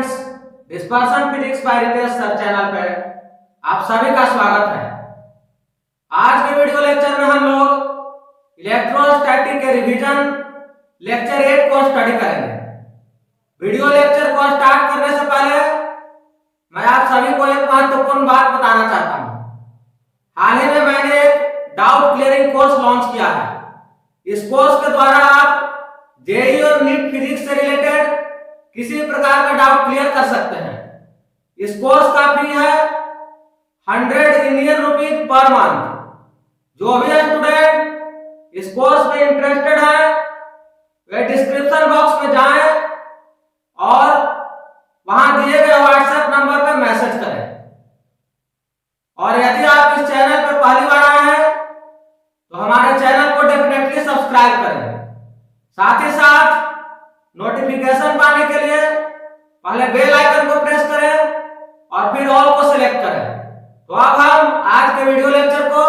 Friends, dispersion physics by Ritesh sir channel पर आप सभी का स्वागत है। आज के वीडियो लेक्चर में हम लोग इलेक्ट्रोस्टैटिक के रिवीजन लेक्चर 8 को स्टडी करेंगे। वीडियो लेक्चर को स्टार्ट करने से पहले मैं आप सभी को एक महत्वपूर्ण बात बताना चाहता हूं। हाल ही में मैंने एक डाउट क्लियरिंग कोर्स लॉन्च किया है। इस कोर्स के द्वारा आप जेईई और नीट फिजिक्स से रिलेटेड किसी प्रकार का डाउट क्लियर कर सकते हैं। इस कोर्स का फी है 100 इंडियन रुपीज पर मंथ। जो भी स्टूडेंट इस कोर्स में इंटरेस्टेड है वे डिस्क्रिप्शन बॉक्स में जाएं और वहां दिए गए व्हाट्सएप नंबर पर मैसेज करें। और यदि आप इस चैनल पर पहली बार आए हैं तो हमारे चैनल को डेफिनेटली सब्सक्राइब करें। साथ ही साथ नोटिफिकेशन पाने के लिए पहले बेल आइकन को प्रेस करें और फिर ऑल को सिलेक्ट करें। तो अब हम आज के वीडियो लेक्चर को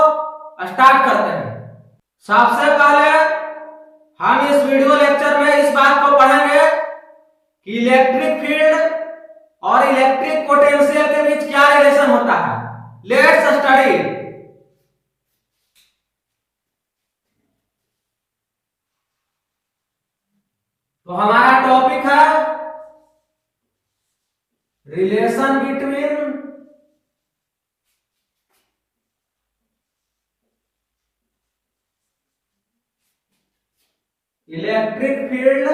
स्टार्ट करते हैं। सबसे पहले हम इस वीडियो लेक्चर में इस बात को पढ़ेंगे कि इलेक्ट्रिक फील्ड और इलेक्ट्रिक पोटेंशियल के बीच क्या रिलेशन होता है। Let's study. तो हमारा टॉपिक है relation between electric field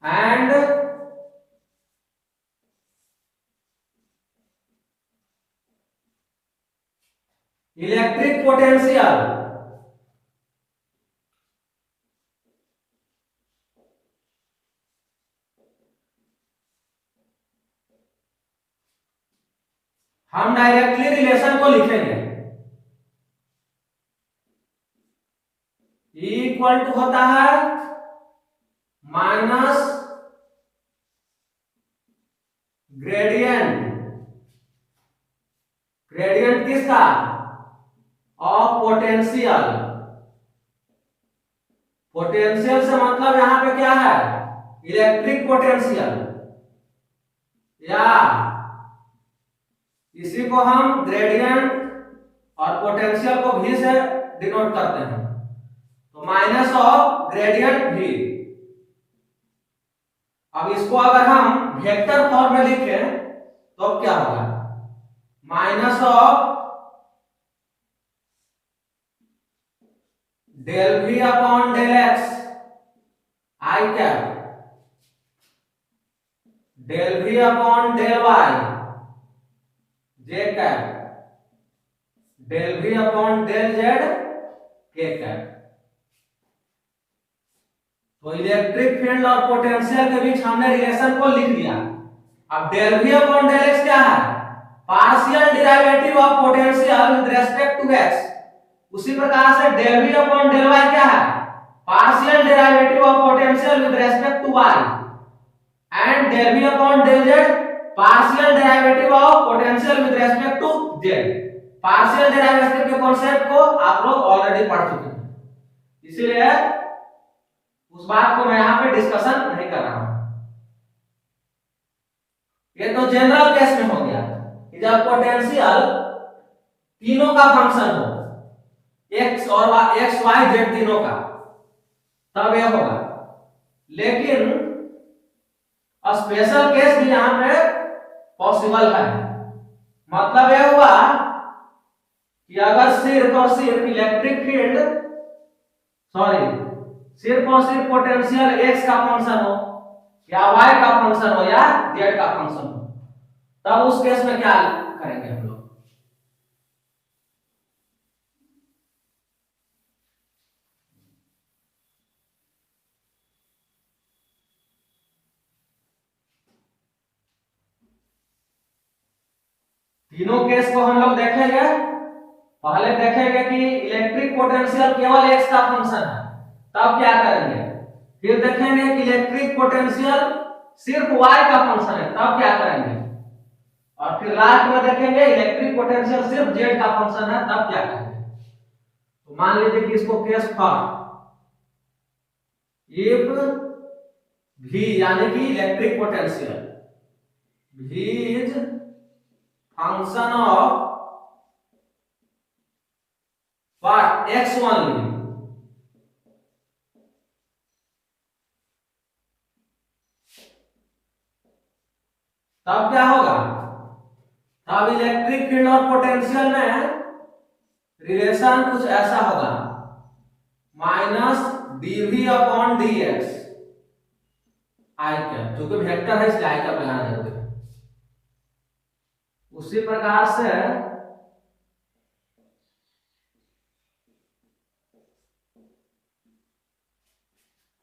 and electric potential. हम डायरेक्टली रिलेशन को लिखेंगे। इक्वल टू होता है माइनस ग्रेडियंट। ग्रेडियंट किसका? Of potential. पोटेंशियल से मतलब यहां पे क्या है? इलेक्ट्रिक पोटेंशियल, या इसी को हम ग्रेडियंट और पोटेंशियल को भी से डिनोट करते हैं। तो माइनस ऑफ ग्रेडियंट भी। अब इसको अगर हम वेक्टर फॉर्म में लिखें तो क्या होगा? Minus of del V upon del X I cap, del V upon del Y J cap, del V upon del Z K cap. तो इलेक्ट्रिक फील्ड और पोटेंशियल के बीच हमने रिलेशन को लिख दिया। अब del V upon del X क्या है? Partial derivative of potential with respect to X. उसी प्रकार से del V upon del Y क्या है? Partial derivative of potential with respect to Y. And del V upon del Z partial derivative of potential with respect to Z. Partial derivative के concept को आप लोग already पढ़ चुके हैं, इसीलिए उस बात को मैं यहां पे डिस्कशन नहीं कर रहा हूं। ये तो जनरल केस में हो गया कि जब पोटेंशियल तीनों का फंक्शन हो, एक्स और एक्स वाई जेड तीनों का, तब यह होगा। लेकिन स्पेशल केस भी यहां पे पॉसिबल है। मतलब यह हुआ कि अगर सिर्फ और सिर्फ इलेक्ट्रिक फील्ड सिर्फ और सिर्फ पोटेंशियल x का फंक्शन हो या y का फंक्शन हो या z का फंक्शन हो, तब उस केस में क्या करेंगे हम लोग? तीनों केस को हम लोग देखेंगे। पहले देखेंगे कि इलेक्ट्रिक पोटेंशियल केवल x का फंक्शन है, तब क्या करेंगे। फिर देखेंगे कि इलेक्ट्रिक पोटेंशियल सिर्फ y का फंक्शन है, तब क्या करेंगे। और फिर लास्ट में देखेंगे इलेक्ट्रिक पोटेंशियल सिर्फ z का फंक्शन है, तब क्या करेंगे। तो मान लीजिए कि इसको केस फर्स्ट, इफ V यानी कि electric potential V is function of what x only, तब क्या होगा, तब इलेक्ट्रिक फील्ड और पोटेंशियल में रिलेशन कुछ ऐसा होगा, माइनस dv अपॉन dx, आई कैप, जो कि वेक्टर है इसलिए आई कैप लगाना जरूरी है। उसी प्रकार से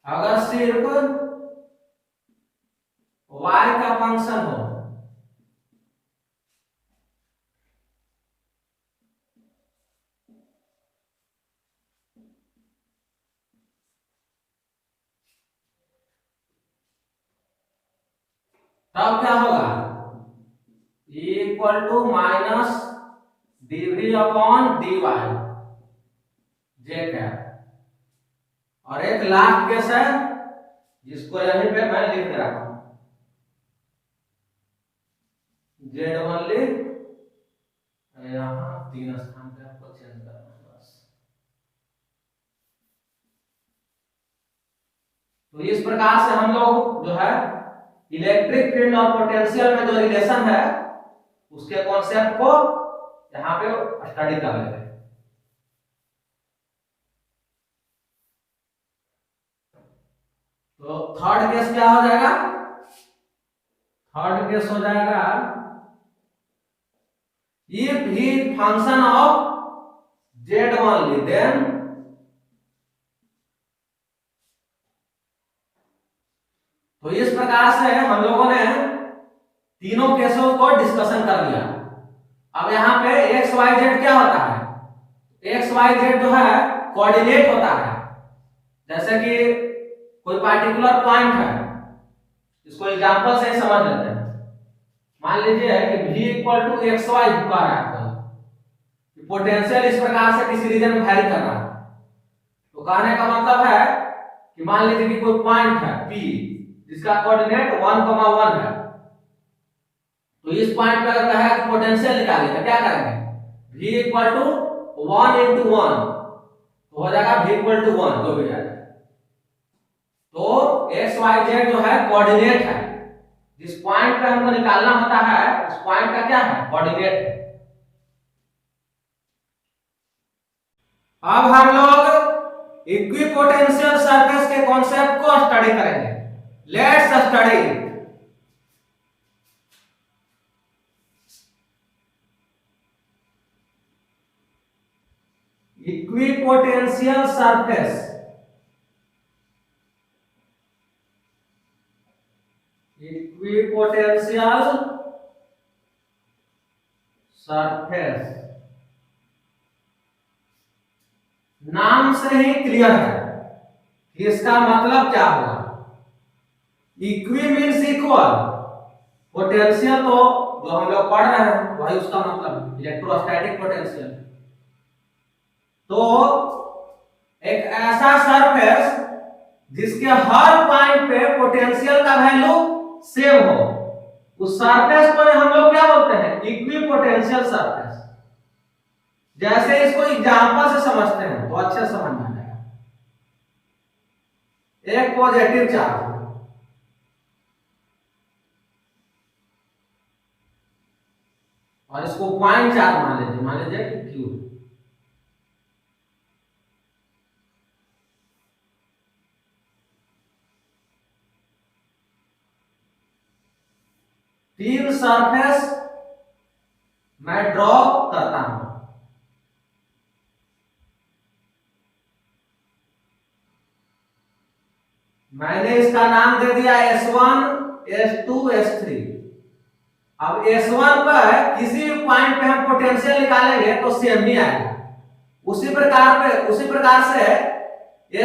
अगर सिर्फ y का फंक्शन हो, तब क्या होगा, equal to minus dv upon dy J cap. और एक लास्ट केस है जिसको यहीं पे मैं लिख दे रहा हूं, जेड ओनली, यहां 3 स्थान पे आपको चेंज करना है बस। तो इस प्रकार से हम लोग जो है इलेक्ट्रिक फील्ड और पोटेंशियल में जो रिलेशन है उसके कॉन्सेप्ट को यहां पे स्टडी कर लेते हैं। तो थर्ड केस क्या हो जाएगा, थर्ड केस हो जाएगा if he function of z only then तो इस प्रकार से हम लोगों ने तीनों केसों को डिस्कशन कर लिया। अब यहाँ पे एक्स वाई जेड क्या होता है, एक्स वाई जेड जो है कोऑर्डिनेट होता है। जैसे कि कोई पार्टिकुलर पॉइंट है, इसको एग्जांपल से समझ लेते हैं। मान लीजिए कि v equal to X Y कह रहा है, पोटेंशियल इस प्रकार से किसी रीजन में वैरी कर रहा है। तो कहने का मतलब है कि मान लीजिए कि कोई पॉइंट है P जिसका कोऑर्डिनेट 1,1 है, तो इस पॉइंट पे अगर कहे कि पोटेंशियल निकालिए तो क्या करेंगे, v इक्वल टू 1 into 1 तो हो जाएगा v इक्वल टू 1 जो भी जाएगा। तो x y z जो है कोऑर्डिनेट है, जिस पॉइंट पे हमको निकालना होता है उस पॉइंट का क्या है, कोऑर्डिनेट है। अब हम लोग इक्विपोटेंशियल सरफेस के कॉन्सेप्ट को स्टडी करेंगे। Let's study equipotential surface. Equipotential surface नाम से ही क्लियर है कि इसका मतलब क्या होगा। इक्वी मीन्स इक्वल, पोटेंशियल तो जो हम लोग पढ़ रहे हैं वही उसका मतलब इलेक्ट्रोस्टैटिक पोटेंशियल। तो एक ऐसा सरफेस जिसके हर पॉइंट पे पोटेंशियल का वैल्यू सेम हो, उस सरफेस को हम लोग क्या बोलते हैं, इक्विपोटेंशियल सरफेस। जैसे इसको एग्जांपल से समझते हैं तो अच्छे समझ में आ जाएगा। एक पॉजिटिव चार्ज और इसको पॉइंट चार्ज मान लीजिए कि क्यू। तीन सरफेस मैं ड्रॉ करता हूं। मैंने इसका नाम दे दिया S1, S2, S3। अब S1 पर किसी भी पॉइंट पे हम पोटेंशियल निकालेंगे तो सेम ही आएगा। उसी प्रकार से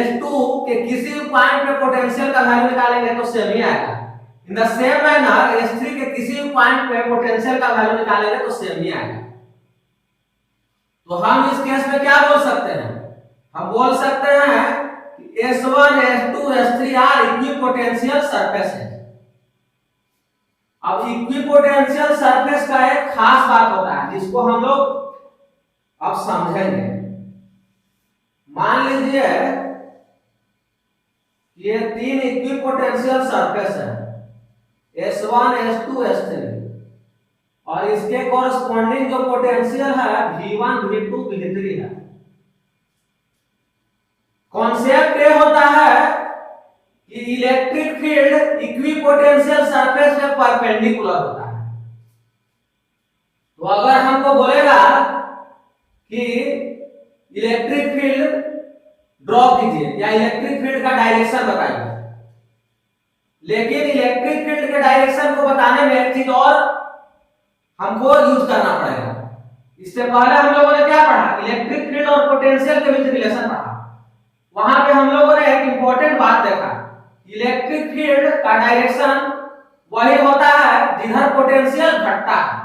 S2 के किसी भी पॉइंट पे पोटेंशियल का वैल्यू निकालेंगे तो सेम ही आएगा। In the same manner S3 के किसी भी पॉइंट पे पोटेंशियल का वैल्यू निकालेंगे तो सेम ही आएगा। तो हम इस केस में क्या बोल सकते हैं हम बोल सकते हैं कि S1 S2 S3 are equipotential surface है। अब इक्विपोटेंशियल सरफेस का एक खास बात होता है जिसको हम लोग अब समझेंगे। मान लीजिए ये तीन इक्विपोटेंशियल सरफेस है S1 S2 S3 और इसके कॉरस्पॉन्डिंग जो पोटेंशियल है V1 V2 V3 है। कॉन्सेप्ट ये होता है कि इलेक्ट्रिक फील्ड इक्विपोटेंशियल सरफेस में परपेंडिकुलर होता है। तो अगर हमको बोलेगा कि इलेक्ट्रिक फील्ड ड्रॉ कीजिए या इलेक्ट्रिक फील्ड का डायरेक्शन बताइए, लेकिन इलेक्ट्रिक फील्ड के डायरेक्शन को बताने में एक चीज और हमको यूज करना पड़ेगा। इससे पहले हम लोगों ने क्या पढ़ा, इलेक्ट्रिक फील्ड और पोटेंशियल के बीच रिलेशन पढ़ा। वहां पे हम लोगों ने एक इंपॉर्टेंट बात देखा, इलेक्ट्रिक फील्ड का डायरेक्शन वही होता है जिधर पोटेंशियल घटता है।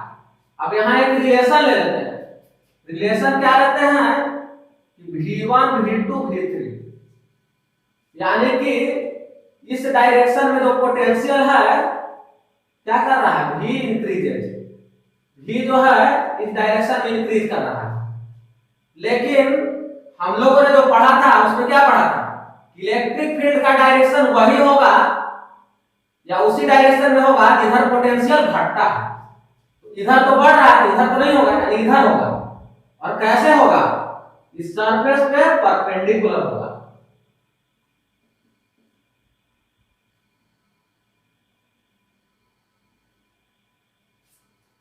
अब यहाँ एक रिलेशन ले लेते हैं। रिलेशन क्या लेते हैं कि V1 V2 V3, यानी कि इस डायरेक्शन में जो पोटेंशियल है क्या कर रहा है, V इंक्रीजेस, V जो है इस डायरेक्शन में इंक्रीज कर रहा है। लेकिन हम लोगों ने जो पढ़ा था उसमें क्या पढ़ा था, इलेक्ट्रिक फील्ड का डायरेक्शन वही होगा या उसी डायरेक्शन में होगा जिधर पोटेंशियल घटता है। तो इधर तो बढ़ रहा है, इधर तो नहीं होगा, इधर होगा। और कैसे होगा, इस सरफेस पे परपेंडिकुलर होगा।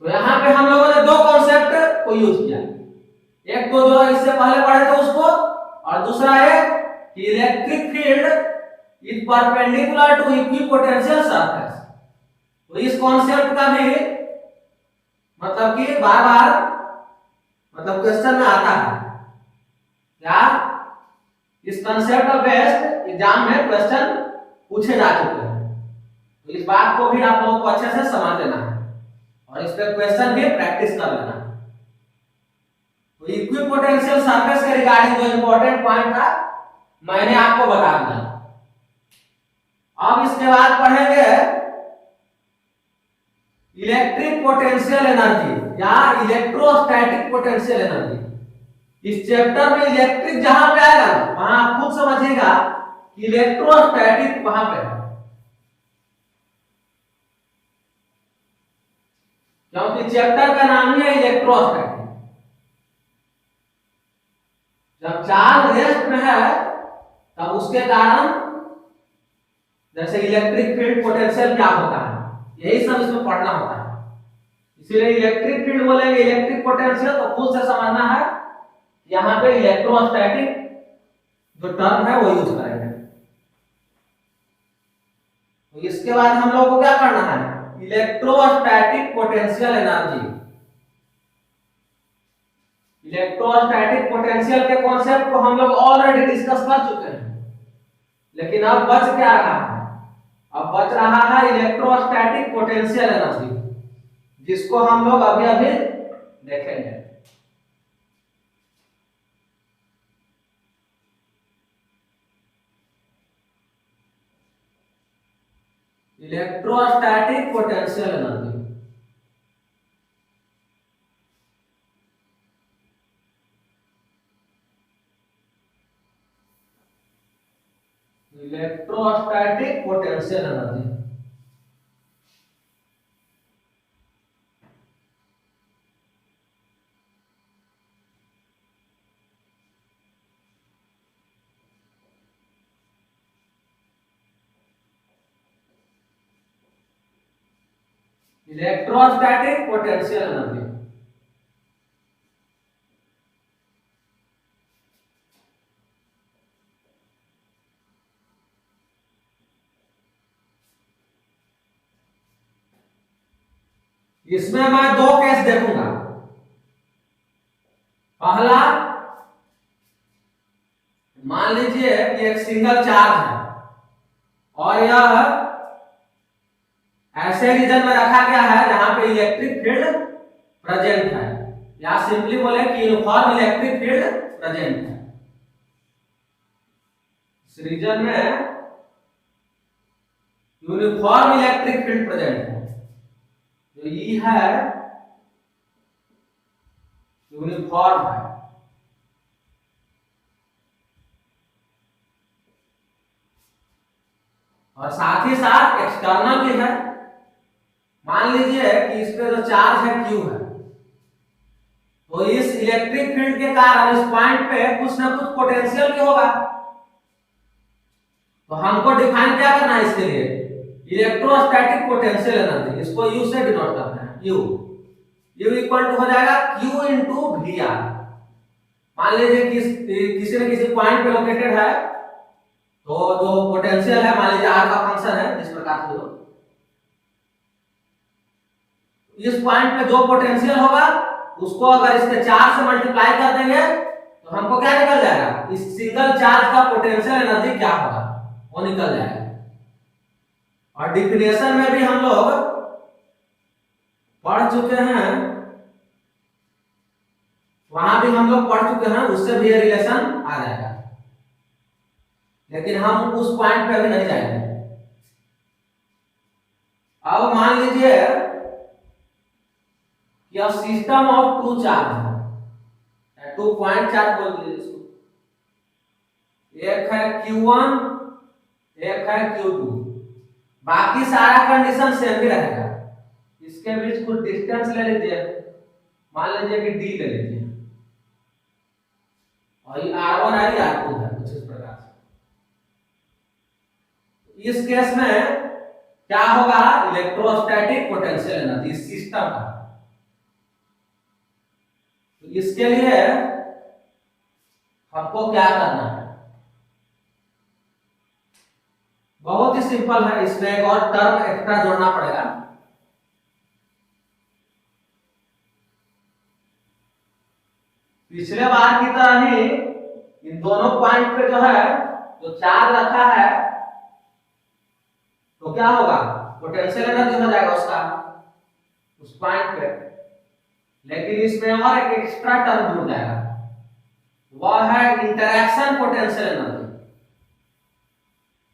तो यहां पे हम लोगों ने दो कॉन्सेप्ट को यूज किया, एक तो जो इससे पहले पढ़े थे उसको, और दूसरा है कि electric field is perpendicular to equipotential surface. तो इस कॉन्सेप्ट का भी मतलब कि बार बार मतलब क्वेश्चन में आता है क्या, इस कंसेप्ट ऑफ बेस्ड एग्जाम में क्वेश्चन पूछे जा चुके हैं। तो इस बात को भी आप लोगों को अच्छे से समझ लेना है और इस पे क्वेश्चन भी प्रैक्टिस कर लेना है। तो इक्विपोटेंशियल सरफेस के रिगार्डिंग जो इंपॉर्टेंट पॉइंट था मैंने आपको बता दिया। अब इसके बाद पढ़ेंगे इलेक्ट्रिक पोटेंशियल एनर्जी या इलेक्ट्रोस्टैटिक पोटेंशियल एनर्जी। इस चैप्टर में इलेक्ट्रिक जहां पे आएगा वहां आप खुद समझिएगा कि इलेक्ट्रोस्टैटिक वहां पे है, क्योंकि चैप्टर का नाम ही है इलेक्ट्रोस्टैटिक। जब चार्ज रेस्ट में है तब उसके कारण जैसे इलेक्ट्रिक फील्ड पोटेंशियल क्या होता है, यही सब इसमें पढ़ना होता है। इसीलिए इलेक्ट्रिक फील्ड बोलेंगे, इलेक्ट्रिक पोटेंशियल तो खुद से समझना है। यहाँ पे इलेक्ट्रोस्टैटिक जो टर्म है वो यूज करेंगे। तो इसके बाद हम लोग को क्या करना है, electrostatic potential energy. Electrostatic potential के कॉन्सेप्ट को हम लोग ऑलरेडी डिस्कस कर चुके हैं, लेकिन अब बच क्या रहा है, अब बच रहा है इलेक्ट्रोस्टैटिक पोटेंशियल एनर्जी, जिसको हम लोग अभी अभी देखेंगे। Electrostatic potential energy, electrostatic potential energy. Electrostatic potential energy इसमें मैं दो केस देखूंगा। पहला, मान लीजिए कि एक सिंगल चार्ज है और यह ऐसे रीजन में रखा गया है जहां पे इलेक्ट्रिक फील्ड प्रेजेंट है, या सिंपली बोले कि यूनिफॉर्म इलेक्ट्रिक फील्ड प्रेजेंट है। इस रीजन में यूनिफॉर्म इलेक्ट्रिक फील्ड प्रेजेंट है। जो ई है यूनिफॉर्म है। और साथ ही साथ एक्सटर्नल भी है। मान लीजिए कि इस पे जो चार्ज है Q है, तो इस इलेक्ट्रिक फील्ड के कारण इस पॉइंट पे कुछ ना कुछ पोटेंशियल भी होगा। तो हमको डिफाइन क्या करना है इसके लिए? इलेक्ट्रोस्टैटिक पोटेंशियल एनर्जी, इसको U से डिनोट करना है। U इक्वल टू हो जाएगा Q इंटू VR। मान लीजिए कि किसी न किसी पॉइंट पे लोकेटेड है, तो जो पोटेंशियल है मान लीजिए R का फंक्शन है जिस प्रकार से इस पॉइंट पे जो पोटेंशियल होगा उसको अगर इसके चार्ज से मल्टीप्लाई कर देंगे तो हमको क्या निकल जाएगा? इस सिंगल चार्ज का पोटेंशियल एनर्जी क्या होगा वो निकल जाएगा। और डिफिनेशन में भी हम लोग पढ़ चुके हैं, वहां भी हम लोग पढ़ चुके हैं, उससे भी ये रिलेशन आ जाएगा, लेकिन हम उस पॉइंट पे अभी नहीं जाएंगे। अब मान लीजिए कि अब सिस्टम ऑफ टू चार्ज है, 2 पॉइंट चार्ज बोल दीजिए इसको। एक है Q1, एक है Q2। बाकी सारा कंडीशन सेम ही रहेगा। इसके बीच कुछ डिस्टेंस ले लीजिए, मान लीजिए कि D ले लीजिए, और ये R1 है, R2 है, कुछ इस प्रकार से। इस केस में क्या होगा? इलेक्ट्रोस्टैटिक पोटेंशियल एनर्जी इस सिस्टम का। तो इसके लिए हमको क्या करना है? बहुत ही सिंपल है, इसमें एक और टर्म एक्स्ट्रा जोड़ना पड़ेगा। पिछले बार की तरह ही इन दोनों पॉइंट पे जो है जो चार्ज रखा है, तो क्या होगा? पोटेंशियल एनर्जी हो जाएगा उसका उस पॉइंट पे। लेकिन इसमें और एक एक्स्ट्रा टर्म जुड़ जाएगा, वह है इंटरैक्शन पोटेंशियल एनर्जी।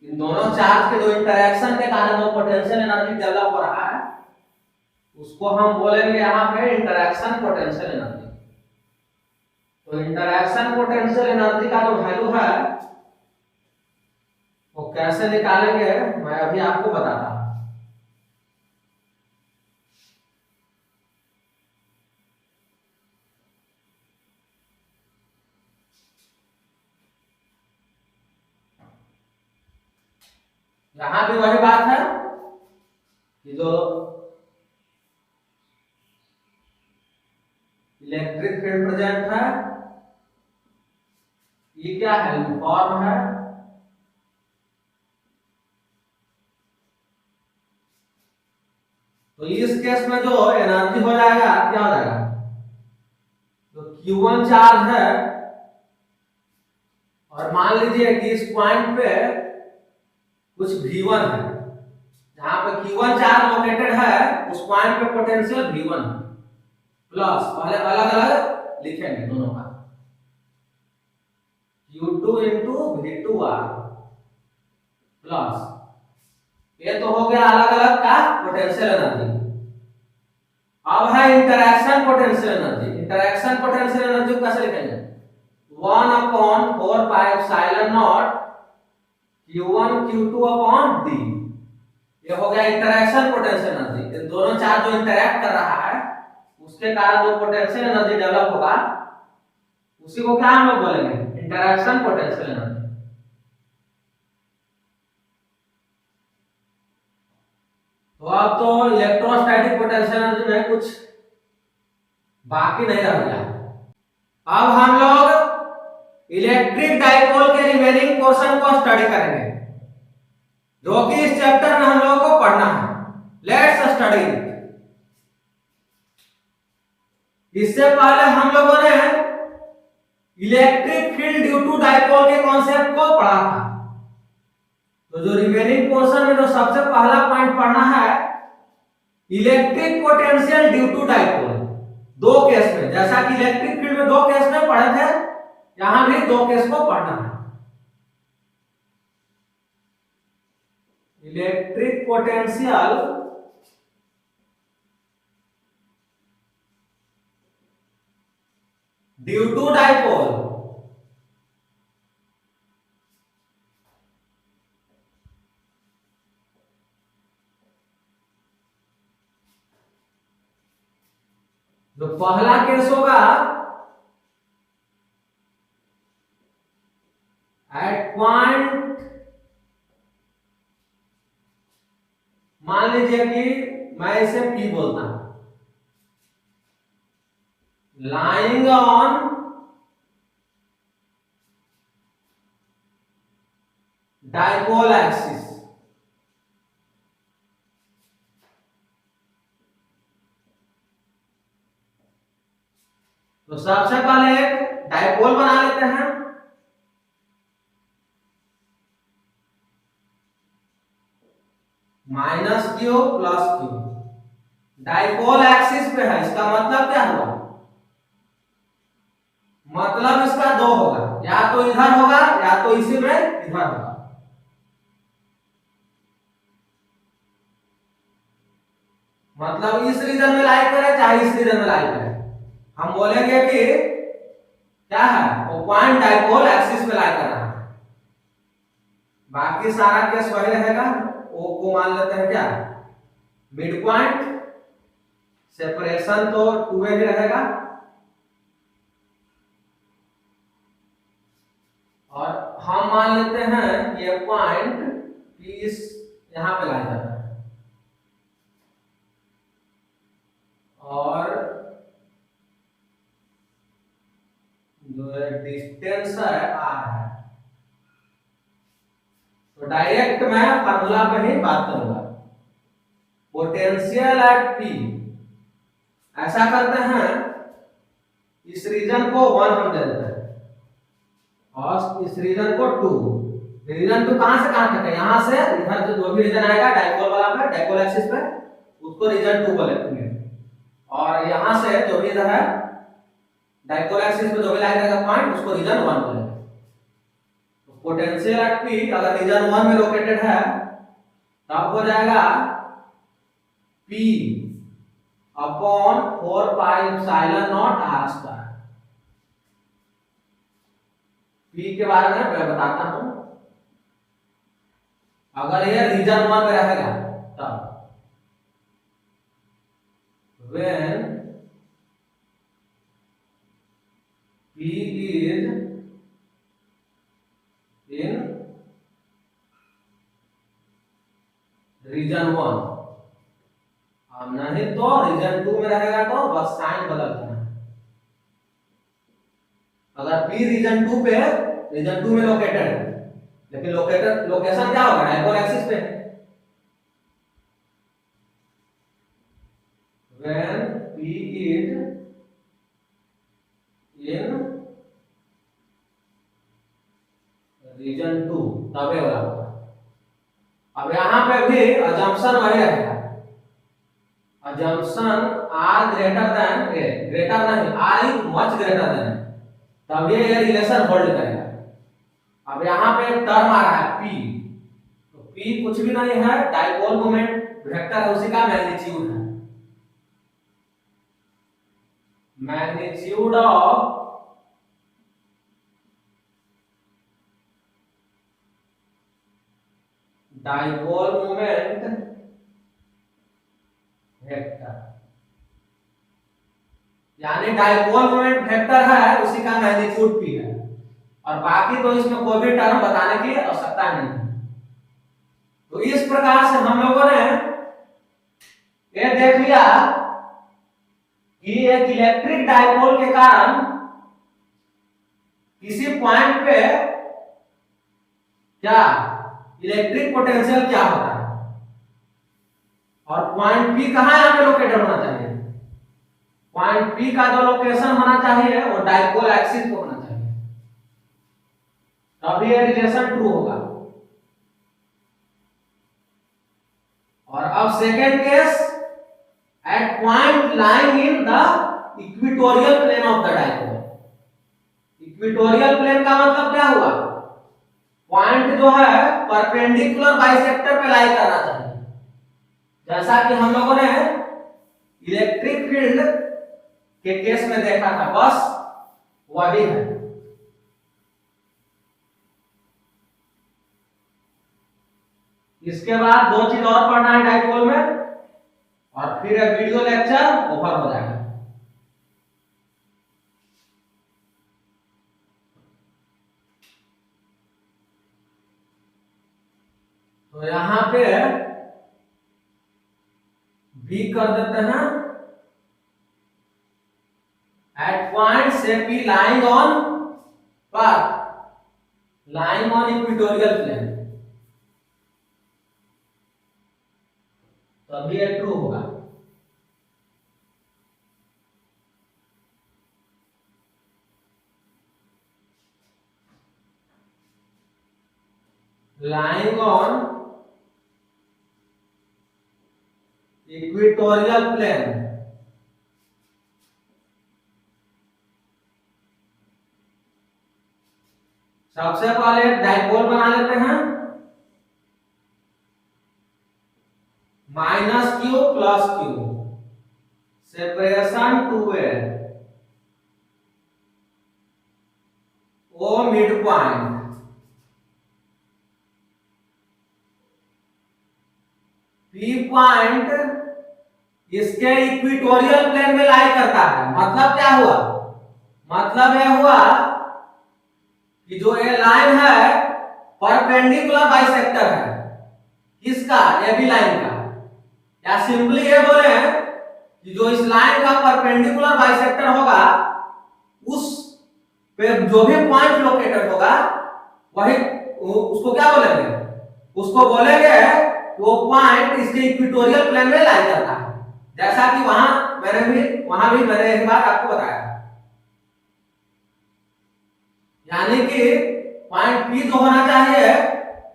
इन दोनों चार्ज के जो इंटरैक्शन के कारण जो पोटेंशियल एनर्जी डेवलप हो रहा है, उसको हम बोलेंगे यहाँ पे इंटरैक्शन पोटेंशियल एनर्जी। तो इंटरैक्शन पोटेंशियल एनर्जी का जो वैल्यू है वो कैसे निकालेंगे मैं अभी आपको बताता हूं। यहां भी वही बात है कि जो इलेक्ट्रिक फील्ड प्रेजेंट है, ये क्या है? यूनिफॉर्म है। तो इस केस में जो एनर्जी हो जाएगा क्या हो जाएगा? तो Q1 चार्ज है, और मान लीजिए कि इस पॉइंट पे कुछ V1 है, जहां पे Q1 चार्ज लोकेटेड है उस पॉइंट पे पोटेंशियल V1 है, प्लस पहले अलग अलग लिखेंगे दोनों का, Q2 इंटू V2R प्लस, ये तो हो गया अलग अलग का पोटेंशियल एनर्जी। अब है interaction potential energy. Interaction potential energy को कैसे लिखेंगे? 1/4 pi epsilon not Q1 Q2 upon D। ये हो गया इंटरैक्शन पोटेंशियल एनर्जी। इन दोनों चार्ज जो इंटरैक्ट कर रहा है उसके कारण जो पोटेंशियल एनर्जी डेवलप होगा उसी को क्या हम लोग बोलेंगे? Interaction potential energy. तो अब तो इलेक्ट्रोस्टैटिक पोटेंशियल एनर्जी में कुछ बाकी नहीं रह गया। अब हम लोग इलेक्ट्रिक डाइपोल के रिमेनिंग पोर्शन को स्टडी करेंगे, जो कि इस चैप्टर में हम लोगों को पढ़ना है। Let's study. इससे पहले हम लोगों ने electric field due to dipole के कॉन्सेप्ट को पढ़ा था। तो जो रिमेनिंग पोर्शन में जो सबसे पहला पॉइंट पढ़ना है, electric potential due to dipole. दो केस में, जैसा कि इलेक्ट्रिक फील्ड में दो केस में पढ़े थे, यहां भी दो केस को पढ़ना है। Electric potential due to dipole जो पहला केस होगा एट पॉइंट, मान लीजिए कि मैं इसे P बोलता हूं, lying on dipole axis, तो सबसे पहले एक डाइपोल बना लेते हैं। Minus Q plus Q dipole axis पे है, इसका मतलब क्या हुआ, मतलब इसका दो होगा, या तो इधर होगा या तो इसी में इधर होगा। मतलब इस रीजन में लाई करे चाहे इस रीजन में लाई करे, हम बोलेंगे कि क्या है, वो पॉइंट डाइपोल एक्सिस पे लाई कर रहा है। बाकी सारा केस वही रहेगा, ओ को मान लेते हैं क्या, मिड पॉइंट, सेपरेशन तो 2a ही रहेगा, और हम मान लेते हैं कि ये पॉइंट इस यहां पे लाई जाता है, और जो डिस्टेंस है r है। तो डायरेक्ट मैं फार्मूला पे ही बात करूंगा। पोटेंशियल एट P, ऐसा करते हैं, इस रीजन को 1 हम दे देते हैं और इस रीजन को 2। रीजन 2 कहां से कहां तक है, यहां से इधर जो भी रीजन आएगा डाइपोल वाला पे, डाइपोल एक्सिस पे, उसको रीजन 2 बोलेंगे, और यहां से जो भी इधर है डाइपोल एक्सिस पे जो भी लाइन रहेगा पॉइंट, उसको रीजन 1 बोलेंगे। तो पोटेंशियल एट P अगर रीजन 1 में लोकेटेड है तब हो जाएगा P upon 4 pi epsilon not r square. P के बारे में मैं बताता हूं, अगर ये रीजन 1 में रहेगा तब when P is in region 1, अब नहीं तो रीजन 2 में रहेगा तो बस साइन बदल देना। अगर P रीजन 2 पे, रीजन 2 में लोकेटेड है, लेकिन लोकेशन क्या होगा, डाइपोल एक्सिस पे। when P is in region 2 तब ये वाला होगा। अब यहां पे भी अजम्पशन वही रहेगा, assumption r greater than a, greater नहीं r is much greater than, तब ये रिलेशन होल्ड करेगा। अब यहां पे एक टर्म आ रहा है p, तो p कुछ भी नहीं है, डाइपोल मोमेंट वेक्टर है, उसी का मैग्नीट्यूड है। Magnitude of dipole moment vector, यानी डाइपोल मोमेंट वेक्टर है, उसी का मैग्नीट्यूड p है, और बाकी तो इसमें कोई भी टर्म बताने की आवश्यकता नहीं है। तो इस प्रकार से हम लोगों ने ये देख लिया कि एक इलेक्ट्रिक डाइपोल के कारण किसी पॉइंट पे क्या इलेक्ट्रिक पोटेंशियल क्या होता है, और पॉइंट P कहां यहां पे लोकेटेड होना चाहिए, पॉइंट P का जो लोकेशन होना चाहिए वो डाइपोल एक्सिस पे होना चाहिए, तभी ये रिलेशन ट्रू होगा। और अब second case, at point lying in the equatorial plane of the dipole. Equatorial plane का मतलब क्या हुआ, पॉइंट जो है परपेंडिकुलर बाइसेक्टर पे लाई करना चाहिए, जैसा कि हम लोगों ने इलेक्ट्रिक फील्ड के केस में देखा था, बस वही है। इसके बाद दो चीज और पढ़ना है डाइपोल में, और फिर वीडियो लेक्चर ओवर हो जाएगा। तो यहां पे भी कर देते हैं, एट पॉइंट से P lying on path, lying on equatorial plane, तभी ये ट्रू होगा। lying on equatorial plane, सबसे पहले डाइपोल बना लेते हैं, minus Q plus Q, separation 2a, ओ मिड पॉइंट, पी पॉइंट इसके इक्वेटोरियल प्लेन में लाई करता है। मतलब क्या हुआ? मतलब यह हुआ कि जो ये लाइन है परपेंडिकुलर बाइसेक्टर है, किसका? ए बी लाइन का। या सिंपली ये बोले कि जो इस लाइन का परपेंडिकुलर बाइसेक्टर होगा, उस पे जो भी पॉइंट लोकेटेड होगा, वही उसको क्या बोलेंगे? उसको बोलेंगे वो पॉइंट इसके इक्वेटोरियल प्लेन में लाई करता है। जैसा कि वहां भी मैंने एक बात आपको बताया, यानी कि पॉइंट पी जो होना चाहिए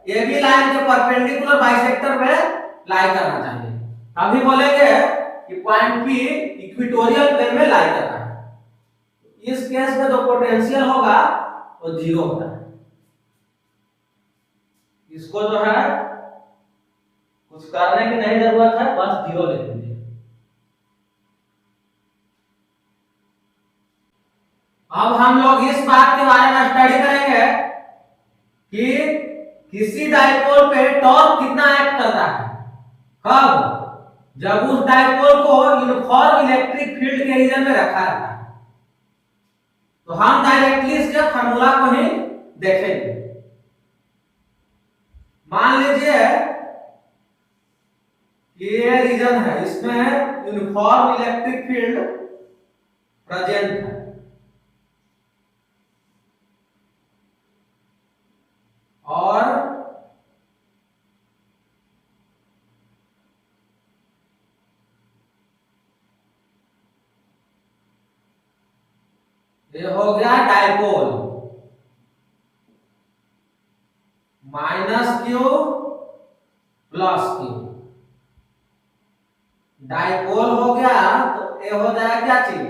ए बी लाइन के परपेंडिकुलर बाइसेक्टर में लाई करना चाहिए, तभी बोलेंगे कि पॉइंट पी इक्वेटोरियल प्लेन में लाई करता है। इस केस में जो पोटेंशियल होगा वो जीरो होता है। इसको जो है कुछ करने की नहीं जरूरत है, बस जीरो लिख दीजिए। अब हम लोग इस बात के बारे में स्टडी करेंगे कि किसी डाइपोल पे टॉर्क कितना एक्ट करता है। कब? जब उस डाइपोल को यूनिफॉर्म इलेक्ट्रिक फील्ड के रीजन में रखा रहता है। तो हम डायरेक्टली इसके फार्मूला को ही देखेंगे। मान लीजिए ये रीजन है, इसमें यूनिफॉर्म इलेक्ट्रिक फील्ड प्रेजेंट है, और ये हो गया dipole, minus Q plus Q, dipole हो गया। तो ये हो जाएगा क्या चीज?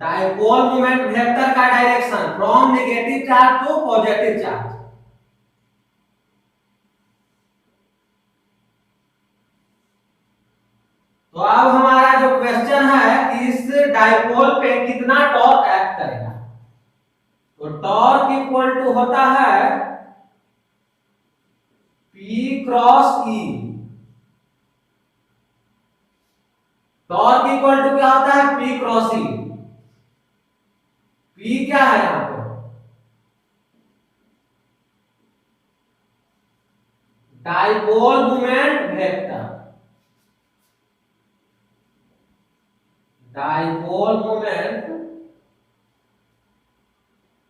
डाइपोल मोमेंट वेक्टर का direction from negative charge to positive charge. तो अब हमारा जो क्वेश्चन है कि इस डाइपोल पे कितना टॉर्क एक्ट करेगा, तो टॉर्क इक्वल टू होता है P cross E। Torque equal to क्या होता है? P cross E। P क्या है यहां पे? Dipole moment vector. Dipole moment,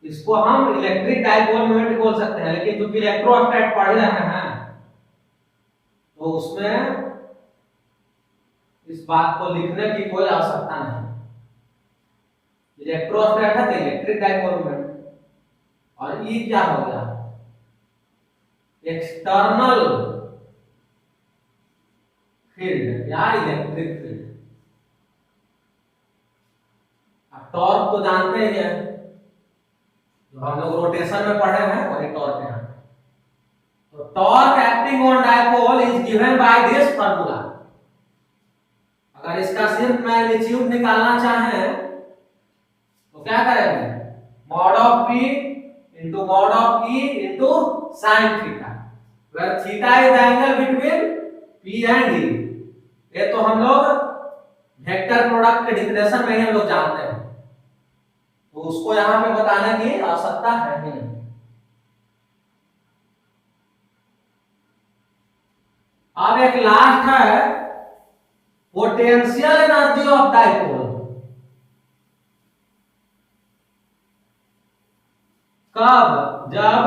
इसको हम इलेक्ट्रिक डाइपोल मोमेंट बोल सकते हैं, लेकिन क्योंकि इलेक्ट्रोस्टैट पढ़ रहे हैं तो उसमें इस बात को लिखने की कोई आवश्यकता नहीं। इलेक्ट्रोस्टैट है तो इलेक्ट्रिक डाइपोल मोमेंट, और ई क्या हो गया? एक्सटर्नल फील्ड या इलेक्ट्रिक फील्ड। अब टॉर्क तो जानते ही हैं, जो हम लोग रोटेशन में पढ़े हैं वही टॉर्क है। तो torque acting on dipole is given by this formula. अगर इसका सिर्फ मैग्नीट्यूड निकालना चाहें तो क्या करेंगे, mod of P into mod of E into sine theta, where theta is the angle between P and E. ये तो हम लोग वेक्टर प्रोडक्ट के डिफिनेशन में ही हम लोग जानते हैं, तो उसको यहां पे बताने की आवश्यकता है नहीं। अब एक लास्ट है पोटेंशियल एनर्जी ऑफ डाइपोल। कब, जब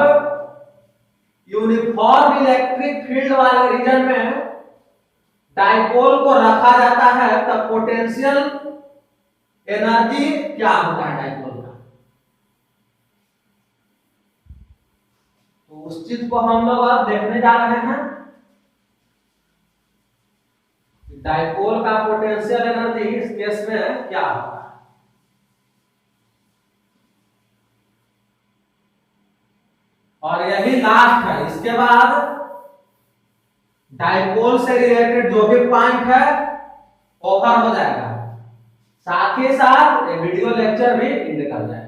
यूनिफॉर्म इलेक्ट्रिक फील्ड वाले रीजन में डाइपोल को रखा जाता है तब पोटेंशियल एनर्जी क्या होता है डाइपोल का। तो उस चीज को हम लोग अब देखने जा रहे हैं, डाइपोल का पोटेंशियल एनर्जी इस केस में क्या होता है। और यही लास्ट है, इसके बाद डाइपोल से रिलेटेड जो भी पॉइंट है ओवर हो जाएगा, साथ ही साथ ये वीडियो लेक्चर भी निकल जाएगा।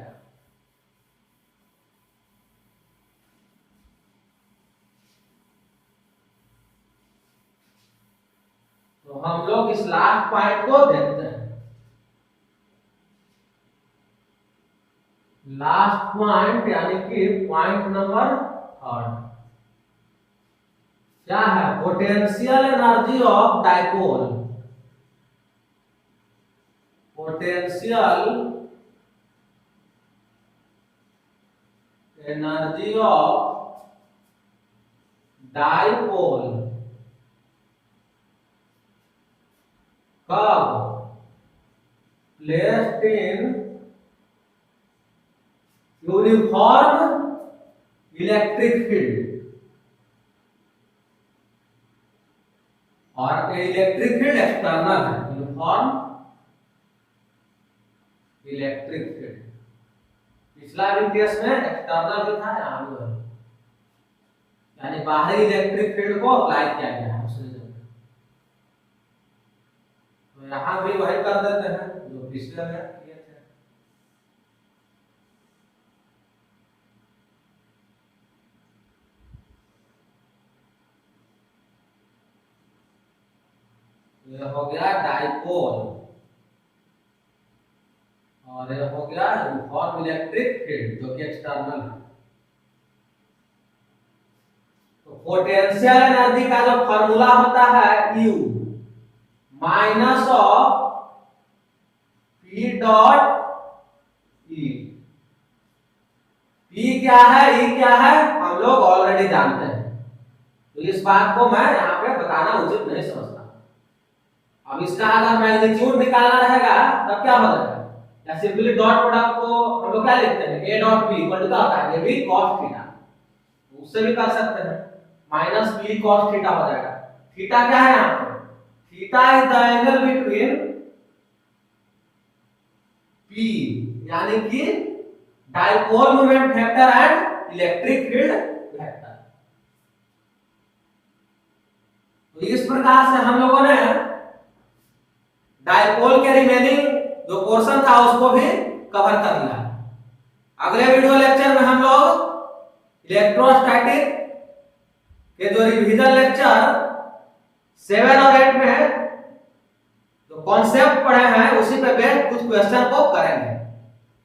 तो हम लोग इस लास्ट पॉइंट को देखते हैं। लास्ट पॉइंट यानी कि पॉइंट नंबर 3 क्या है, potential energy of dipole. Potential energy of dipole कब placed in uniform electric field, और इलेक्ट्रिक फील्ड एक्सटर्नल है, यूनिफॉर्म इलेक्ट्रिक फील्ड। पिछला भी केस में एक्सटर्नल भी था, यहां भी है, यानी बाहरी इलेक्ट्रिक फील्ड को अप्लाई किया गया है उस रीजन में। तो यहां भी वही कर देते हैं जो पिछले में किए थे। ये हो गया डाइपोल और ये हो गया यूनिफॉर्म इलेक्ट्रिक फील्ड जो कि एक्सटर्नल है। तो पोटेंशियल एनर्जी का जो फार्मूला होता है U minus of P dot E। P क्या है, E क्या है, हम लोग ऑलरेडी जानते हैं, तो इस बात को मैं यहाँ पे बताना उचित नहीं समझता। अब इसका अगर मैग्नीट्यूड निकालना रहेगा तब क्या हो जाएगा, या सिंपली डॉट प्रोडक्ट को हम लोग क्या लिखते हैं, A dot B equal to क्या होता है, AB cos थीटा, उससे भी कर सकते हैं, माइनस B cos थीटा हो जाएगा। थीटा क्या है यहाँ पे, theta is the angle between P यानी कि dipole moment vector and electric field vector. तो इस प्रकार से हम लोगों ने डाइपोल के रिमेनिंग जो पोर्शन था उसको भी कवर कर लिया। अगले वीडियो लेक्चर में हम लोग इलेक्ट्रोस्टैटिक के जो रिवीजन लेक्चर 7 और 8 में जो कॉन्सेप्ट पढ़े हैं उसी पे बेस्ड कुछ क्वेश्चन को करेंगे।